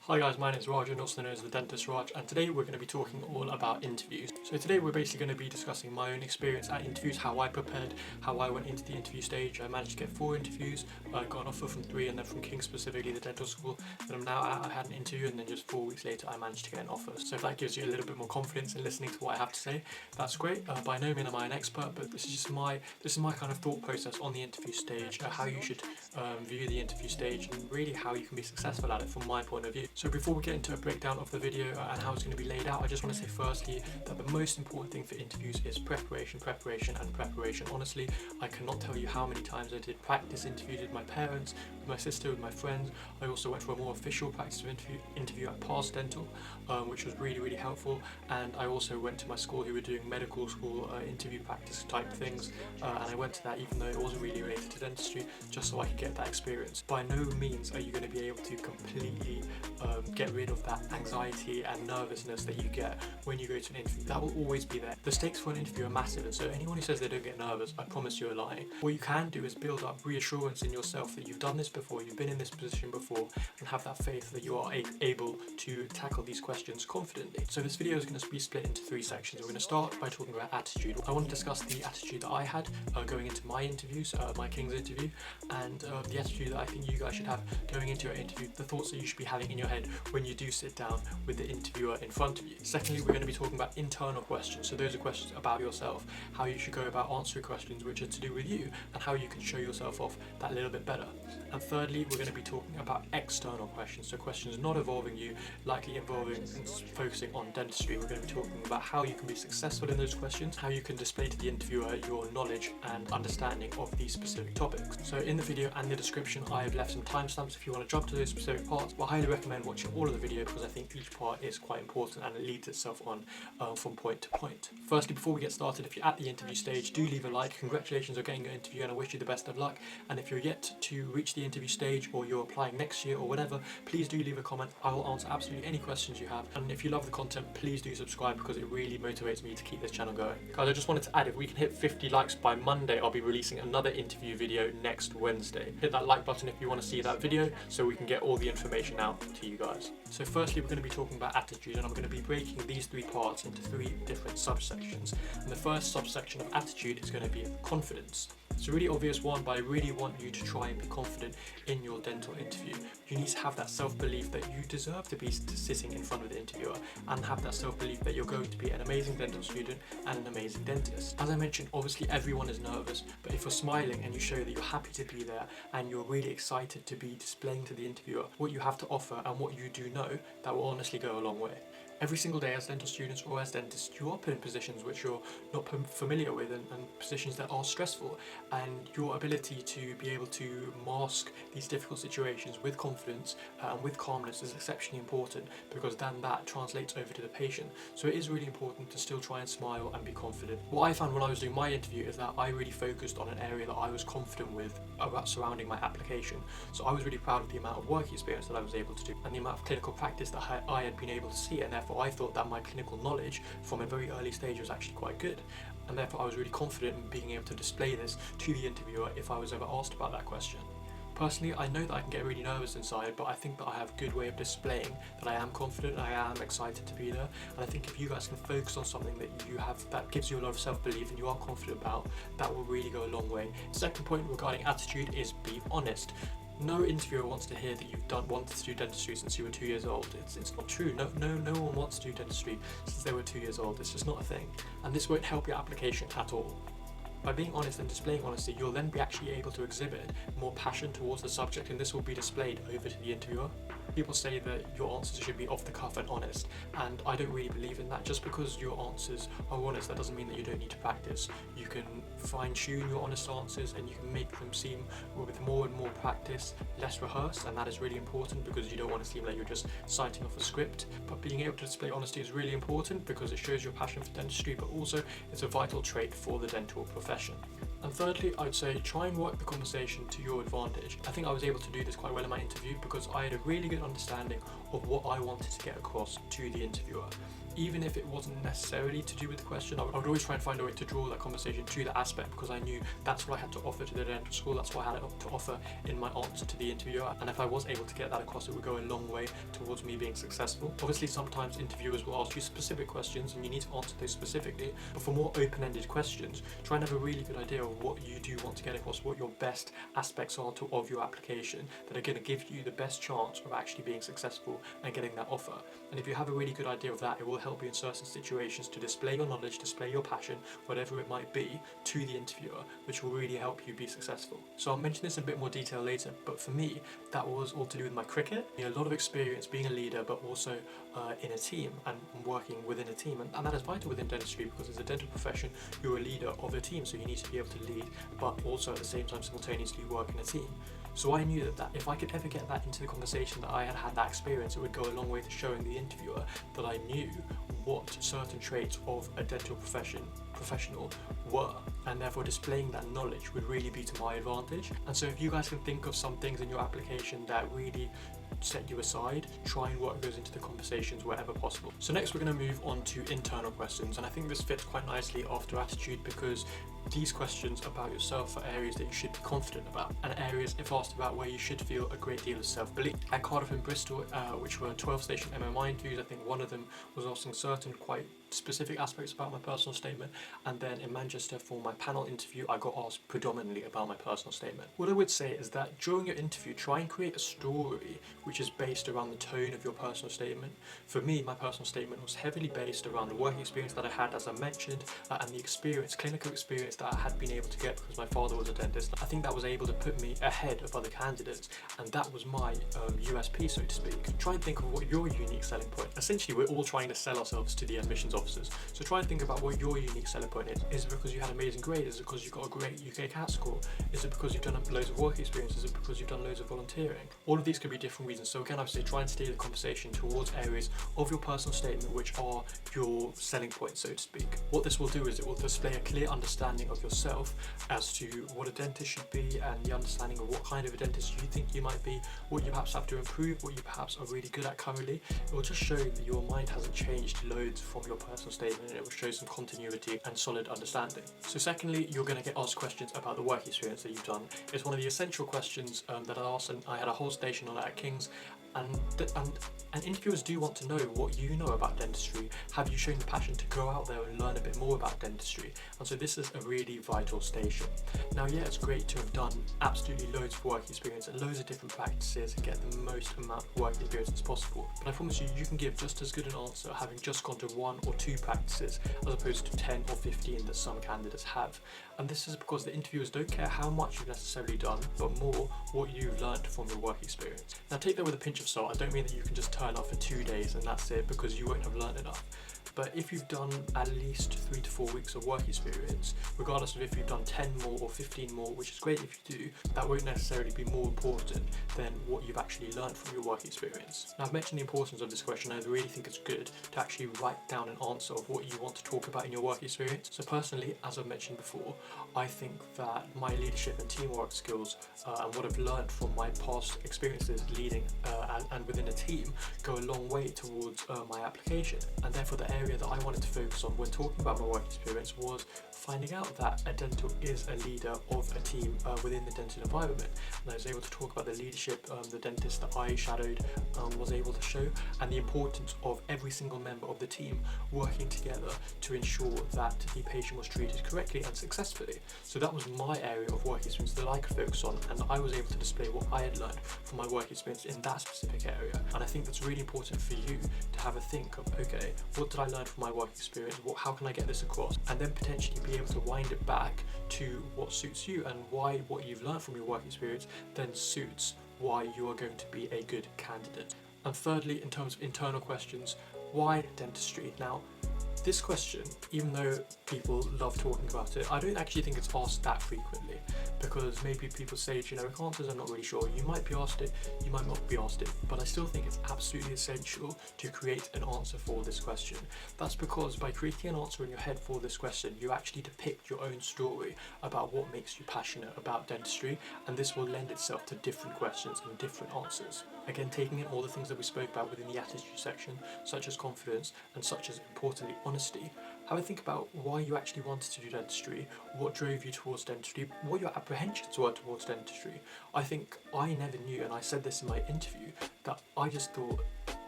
Hi guys, my name is Rajan, also known as the Dentist Raj, and today we're going to be talking all about interviews. So today we're basically going to be discussing my own experience at interviews, how I prepared, how I went into the interview stage. I managed to get 4 interviews, I got an offer from 3, and then from King specifically, the dental school that I'm now at, I had an interview, and then just 4 weeks later I managed to get an offer. So if that gives you a little bit more confidence in listening to what I have to say, that's great. By no means am I an expert, but this is just my kind of thought process on the interview stage, how you should view the interview stage, and really how you can be successful at it from my point of view. So before we get into a breakdown of the video and how it's going to be laid out, I just want to say firstly that the most important thing for interviews is preparation. Honestly, I cannot tell you how many times I did practice interviews with my parents, with my sister, with my friends. I also went for a more official practice interview at Past Dental, which was really helpful, and I also went to my school who were doing medical school interview practice type things, and I went to that even though it wasn't really related to dentistry, just so I could get that experience. By no means are you going to be able to completely get rid of that anxiety and nervousness that you get when you go to an interview. That will always be there. The stakes for an interview are massive, and so anyone who says they don't get nervous, I promise you're lying. What you can do is build up reassurance in yourself that you've done this before, you've been in this position before, and have that faith that you are able to tackle these questions confidently. So this video is going to be split into 3 sections. We're going to start by talking about attitude. I want to discuss the attitude that I had going into my interviews, my King's interview, and the attitude that I think you guys should have going into your interview, the thoughts that you should be having in your head when you do sit down with the interviewer in front of you. Secondly, we're going to be talking about internal questions. So those are questions about yourself, how you should go about answering questions which are to do with you, and how you can show yourself off that little bit better. And thirdly, we're going to be talking about external questions, so questions not involving you, likely involving and focusing on dentistry. We're going to be talking about how you can be successful in those questions, how you can display to the interviewer your knowledge and understanding of these specific topics. So in the video and the description, I have left some timestamps if you want to jump to those specific parts, but I highly recommend watching all of the video because I think each part is quite important and it leads itself on from point to point. Firstly, before we get started, if you're at the interview stage, do leave a like. Congratulations on getting your interview and I wish you the best of luck. And if you're yet to reach the interview stage or you're applying next year or whatever, please do leave a comment. I will answer absolutely any questions you have. And if you love the content, please do subscribe because it really motivates me to keep this channel going. Guys, I just wanted to add, if we can hit 50 likes by Monday, I'll be releasing another interview video next Wednesday. Hit that like button if you want to see that video so we can get all the information out to you guys. So firstly, we're going to be talking about attitude, and I'm going to be breaking these 3 parts into 3 different subsections. And the first subsection of attitude is going to be confidence. It's a really obvious one, but I really want you to try and be confident in your dental interview. You need to have that self-belief that you deserve to be sitting in front of the interviewer, and have that self-belief that you're going to be an amazing dental student and an amazing dentist. As I mentioned, obviously everyone is nervous, but if you're smiling and you show that you're happy to be there and you're really excited to be displaying to the interviewer what you have to offer and what you do know, that will honestly go a long way. Every single day as dental students or as dentists, you are put in positions which you're not familiar with and positions that are stressful, and your ability to be able to mask these difficult situations with confidence and with calmness is exceptionally important, because then that translates over to the patient. So it is really important to still try and smile and be confident. What I found when I was doing my interview is that I really focused on an area that I was confident with about surrounding my application. So I was really proud of the amount of work experience that I was able to do and the amount of clinical practice that I had been able to see, and therefore I thought that my clinical knowledge from a very early stage was actually quite good, and therefore I was really confident in being able to display this to the interviewer if I was ever asked about that question. Personally, I know that I can get really nervous inside, but I think that I have a good way of displaying that I am confident, I am excited to be there, and I think if you guys can focus on something that you have that gives you a lot of self-belief and you are confident about, that will really go a long way. Second point regarding attitude is be honest. No interviewer wants to hear that you've wanted to do dentistry since you were 2 years old. It's not true. No one wants to do dentistry since they were 2 years old. It's just not a thing. And this won't help your application at all. By being honest and displaying honesty, you'll then be actually able to exhibit more passion towards the subject, and this will be displayed over to the interviewer. People say that your answers should be off the cuff and honest, and I don't really believe in that. Just because your answers are honest, that doesn't mean that you don't need to practice. You can fine-tune your honest answers and you can make them seem, with more and more practice, less rehearsed, and that is really important because you don't want to seem like you're just citing off a script. But being able to display honesty is really important because it shows your passion for dentistry, but also it's a vital trait for the dental profession. And thirdly, I'd say try and work the conversation to your advantage. I think I was able to do this quite well in my interview because I had a really good understanding of what I wanted to get across to the interviewer. Even if it wasn't necessarily to do with the question, I would always try and find a way to draw that conversation to that aspect, because I knew that's what I had to offer to the dental school, that's what I had to offer in my answer to the interviewer, and if I was able to get that across, it would go a long way towards me being successful. Obviously, sometimes interviewers will ask you specific questions and you need to answer those specifically, but for more open-ended questions, try and have a really good idea of what you do want to get across, what your best aspects are of your application that are going to give you the best chance of actually being successful and getting that offer. And if you have a really good idea of that, it will help you in certain situations to display your knowledge, display your passion, whatever it might be, to the interviewer, which will really help you be successful. So I'll mention this in a bit more detail later, but for me, that was all to do with my cricket. A lot of experience being a leader, but also in a team and working within a team. And that is vital within dentistry, because as a dental profession, you're a leader of a team, so you need to be able to lead, but also at the same time simultaneously work in a team. So I knew that if I could ever get that into the conversation, that I had that experience, it would go a long way to showing the interviewer that I knew what certain traits of a dental professional were, and therefore displaying that knowledge would really be to my advantage. And so if you guys can think of some things in your application that really set you aside, try and work those into the conversations wherever possible. So next we're going to move on to internal questions, and I think this fits quite nicely after attitude, because these questions about yourself are areas that you should be confident about, and areas, if asked about, where you should feel a great deal of self-belief. At Cardiff and Bristol, which were 12-station MMI interviews, I think one of them was asking certain quite specific aspects about my personal statement, and then in Manchester for my panel interview, I got asked predominantly about my personal statement. What I would say is that during your interview, try and create a story which is based around the tone of your personal statement. For me, my personal statement was heavily based around the work experience that I had, as I mentioned, and the clinical experience that I had been able to get because my father was a dentist. I think that was able to put me ahead of other candidates, and that was my USP, so to speak. Try and think of what your unique selling point. Essentially, we're all trying to sell ourselves to the admissions officers, so try and think about what your unique selling point is. Is it because you had amazing grades? Is it because you got a great UK CAT score? Is it because you've done loads of work experience? Is it because you've done loads of volunteering? All of these could be different reasons. So again, I would say try and steer the conversation towards areas of your personal statement which are your selling point, so to speak. What this will do is it will display a clear understanding of yourself as to what a dentist should be, and the understanding of what kind of a dentist you think you might be, what you perhaps have to improve, what you perhaps are really good at currently. It will just show that your mind hasn't changed loads from your personal statement, and it will show some continuity and solid understanding. So secondly, you're going to get asked questions about the work experience that you've done. It's one of the essential questions that I asked, and I had a whole station on it at King's. And interviewers do want to know what you know about dentistry. Have you shown the passion to go out there and learn a bit more about dentistry? And so this is a really vital station. Now, yeah, it's great to have done absolutely loads of work experience and loads of different practices and get the most amount of work experience as possible. But I promise you, you can give just as good an answer having just gone to 1 or 2 practices as opposed to 10 or 15 that some candidates have. And this is because the interviewers don't care how much you've necessarily done, but more what you've learned from your work experience. Now, take that with a pinch of salt. I don't mean that you can just turn up for 2 days and that's it, because you won't have learned enough. But if you've done at least 3 to 4 weeks of work experience, regardless of if you've done 10 more or 15 more, which is great if you do, that won't necessarily be more important than what you've actually learned from your work experience. Now, I've mentioned the importance of this question, and I really think it's good to actually write down an answer of what you want to talk about in your work experience. So personally, as I've mentioned before, I think that my leadership and teamwork skills and what I've learned from my past experiences leading and within a team go a long way towards my application, and therefore the area that I wanted to focus on when talking about my work experience was finding out that a dental is a leader of a team within the dental environment. And I was able to talk about the leadership the dentist that I shadowed was able to show, and the importance of every single member of the team working together to ensure that the patient was treated correctly and successfully. So that was my area of work experience that I could focus on, and I was able to display what I had learned from my work experience in that specific area. And I think that's really important for you to have a think of, okay, what did I learn from my work experience? How can I get this across? And then potentially be able to wind it back to what suits you, and why what you've learned from your work experience then suits why you are going to be a good candidate. And thirdly, in terms of internal questions, why dentistry? Now, This question, even though people love talking about it, I don't actually think it's asked that frequently, because maybe people say generic answers, I'm not really sure. You might be asked it, you might not be asked it, but I still think it's absolutely essential to create an answer for this question. That's because by creating an answer in your head for this question, you actually depict your own story about what makes you passionate about dentistry, and this will lend itself to different questions and different answers. Again, taking in all the things that we spoke about within the attitude section, such as confidence and such as, importantly, honesty. Have a think about why you actually wanted to do dentistry, what drove you towards dentistry, what your apprehensions were towards dentistry. I think I never knew, and I said this in my interview, that I just thought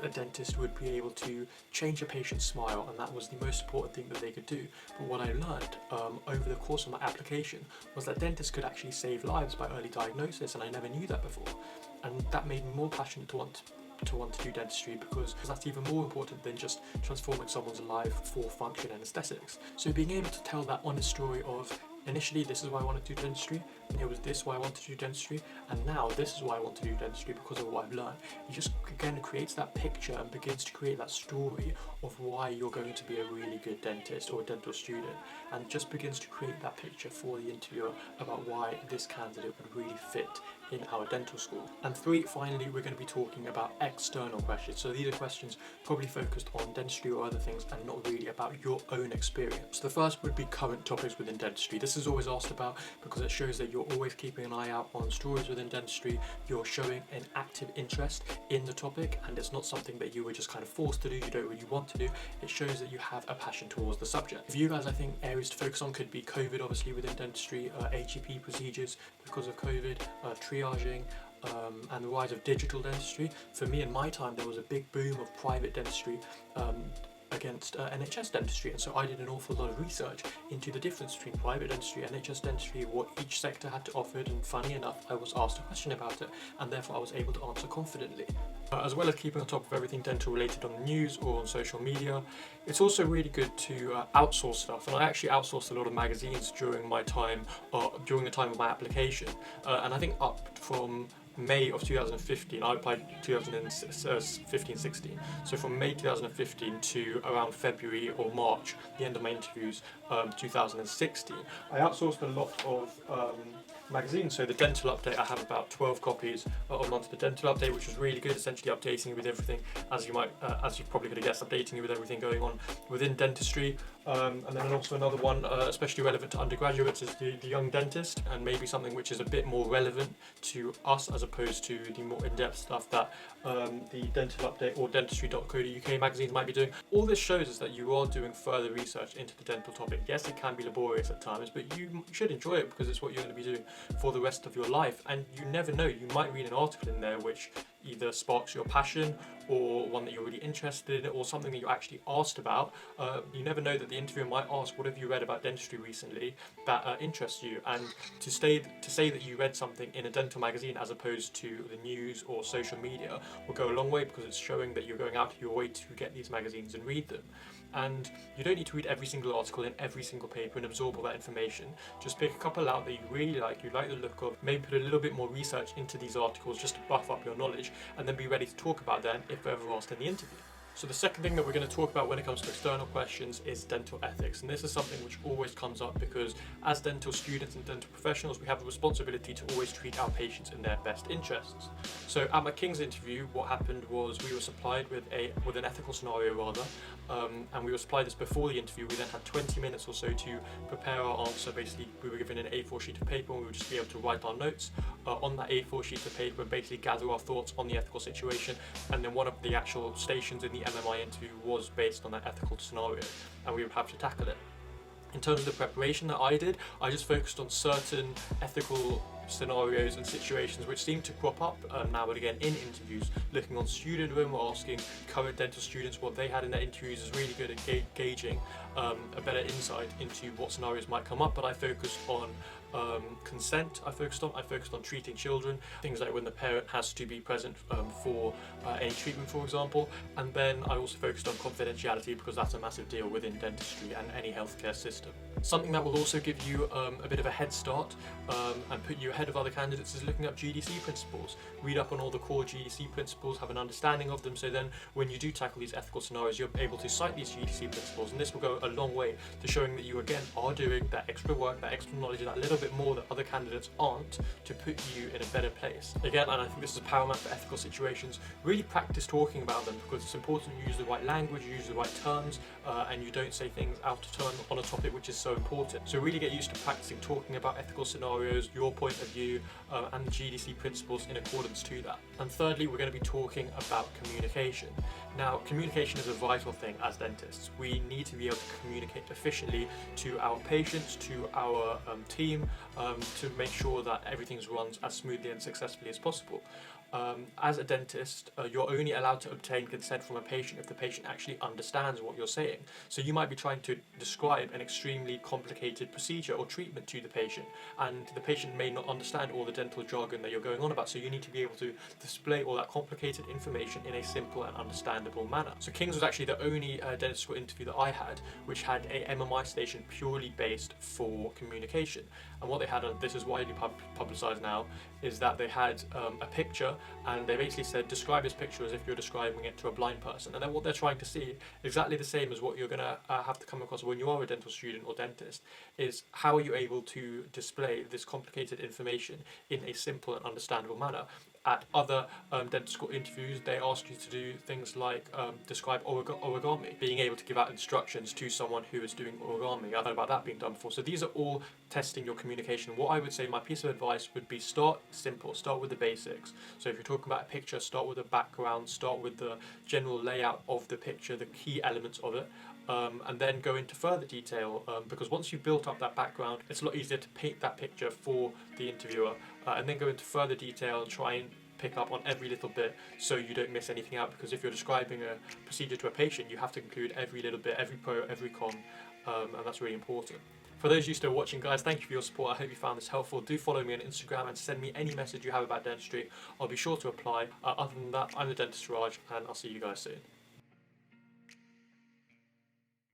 a dentist would be able to change a patient's smile, and that was the most important thing that they could do. But what I learned over the course of my application was that dentists could actually save lives by early diagnosis, and I never knew that before. And that made me more passionate to want to do dentistry, because that's even more important than just transforming someone's life for function and aesthetics. So being able to tell that honest story of initially this is why I wanted to do dentistry, and it was this why I wanted to do dentistry, and now this is why I want to do dentistry because of what I've learned. It just again creates that picture and begins to create that story of why you're going to be a really good dentist or a dental student, and just begins to create that picture for the interviewer about why this candidate would really fit in our dental school. And 3, finally, we're going to be talking about external questions. So these are questions probably focused on dentistry or other things and not really about your own experience. The first would be current topics within dentistry. This is always asked about because it shows that you're always keeping an eye out on stories within dentistry, you're showing an active interest in the topic, and it's not something that you were just kind of forced to do, you don't really want to do. It shows that you have a passion towards the subject. For you guys, I think areas to focus on could be COVID, obviously within dentistry, HEP procedures because of COVID, triaging, and the rise of digital dentistry. For me, in my time, there was a big boom of private dentistry against NHS dentistry, and so I did an awful lot of research into the difference between private dentistry, NHS dentistry, what each sector had to offer, and funny enough, I was asked a question about it, and therefore I was able to answer confidently. As well as keeping on top of everything dental related on the news or on social media, it's also really good to outsource stuff, and I actually outsourced a lot of magazines during my time, during the time of my application, and I think up from May of 2015, I applied 2015-16, so from May 2015 to around February or March, the end of my interviews, 2016, I outsourced a lot of magazines. So the Dental Update, I have about 12 copies of onto the Dental Update, which was really good, essentially updating you with everything, as you probably could have guessed, updating you with everything going on within dentistry. And then also another one, especially relevant to undergraduates, is the Young Dentist, and maybe something which is a bit more relevant to us as opposed to the more in-depth stuff that the Dental Update or dentistry.co.uk magazines might be doing. All this shows is that you are doing further research into the dental topic. Yes, it can be laborious at times, but you should enjoy it because it's what you're going to be doing for the rest of your life, and you never know, you might read an article in there which either sparks your passion or one that you're really interested in or something that you're actually asked about. You never know that the interviewer might ask, what have you read about dentistry recently that interests you? And to say that you read something in a dental magazine as opposed to the news or social media will go a long way, because it's showing that you're going out of your way to get these magazines and read them. And you don't need to read every single article in every single paper and absorb all that information. Just pick a couple out that you really like, you like the look of, maybe put a little bit more research into these articles just to buff up your knowledge, and then be ready to talk about them if ever asked in the interview. So the second thing that we're going to talk about when it comes to external questions is dental ethics, and this is something which always comes up because as dental students and dental professionals, we have a responsibility to always treat our patients in their best interests. So at my King's interview, what happened was we were supplied with an ethical scenario and we were supplied this before the interview. We then had 20 minutes or so to prepare our answer. Basically, we were given an A4 sheet of paper and we would just be able to write our notes on that A4 sheet of paper and basically gather our thoughts on the ethical situation. And then one of the actual stations in the MMI interview was based on that ethical scenario, and we would have to tackle it. In terms of the preparation that I did, I just focused on certain ethical scenarios and situations which seem to crop up now and again in interviews. Looking on student room or asking current dental students what they had in their interviews is really good at gauging a better insight into what scenarios might come up, but I focused on consent I focused on treating children, things like when the parent has to be present for any treatment, for example. And then I also focused on confidentiality, because that's a massive deal within dentistry and any healthcare system. Something that will also give you a bit of a head start and put you ahead of other candidates is looking up GDC principles. Read up on all the core GDC principles, have an understanding of them, so then when you do tackle these ethical scenarios, you're able to cite these GDC principles, and this will go a long way to showing that you again are doing that extra work, that extra knowledge, that little bit more that other candidates aren't, to put you in a better place. Again, and I think this is paramount for ethical situations, really practice talking about them, because it's important you use the right language, you use the right terms, and you don't say things out of turn on a topic which is so important. So really get used to practicing talking about ethical scenarios, your point of view, and the GDC principles in accordance to that. And thirdly, we're going to be talking about communication. Now, communication is a vital thing as dentists. We need to be able to communicate efficiently to our patients, to our team, to make sure that everything runs as smoothly and successfully as possible. As a dentist, you're only allowed to obtain consent from a patient if the patient actually understands what you're saying. So you might be trying to describe an extremely complicated procedure or treatment to the patient, and the patient may not understand all the dental jargon that you're going on about, so you need to be able to display all that complicated information in a simple and understandable manner. So King's was actually the only dentist school interview that I had which had a MMI station purely based for communication. And what they had, and this is widely publicised now, is that they had a picture, and they basically said, describe this picture as if you're describing it to a blind person. And then what they're trying to see, exactly the same as what you're going to have to come across when you are a dental student or dentist, is how are you able to display this complicated information in a simple and understandable manner. At other dental school interviews, they ask you to do things like describe origami, being able to give out instructions to someone who is doing origami. I've heard about that being done before. So these are all testing your communication. What I would say, my piece of advice would be, start simple, start with the basics. So if you're talking about a picture, start with the background, start with the general layout of the picture, the key elements of it. And then go into further detail, because once you've built up that background, it's a lot easier to paint that picture for the interviewer, and then go into further detail and try and pick up on every little bit so you don't miss anything out, because if you're describing a procedure to a patient, you have to include every little bit, every pro, every con, and that's really important. For those of you still watching, guys, thank you for your support. I hope you found this helpful. Do follow me on Instagram and send me any message you have about dentistry. I'll be sure to reply. Other than that, I'm the dentist Raj, and I'll see you guys soon.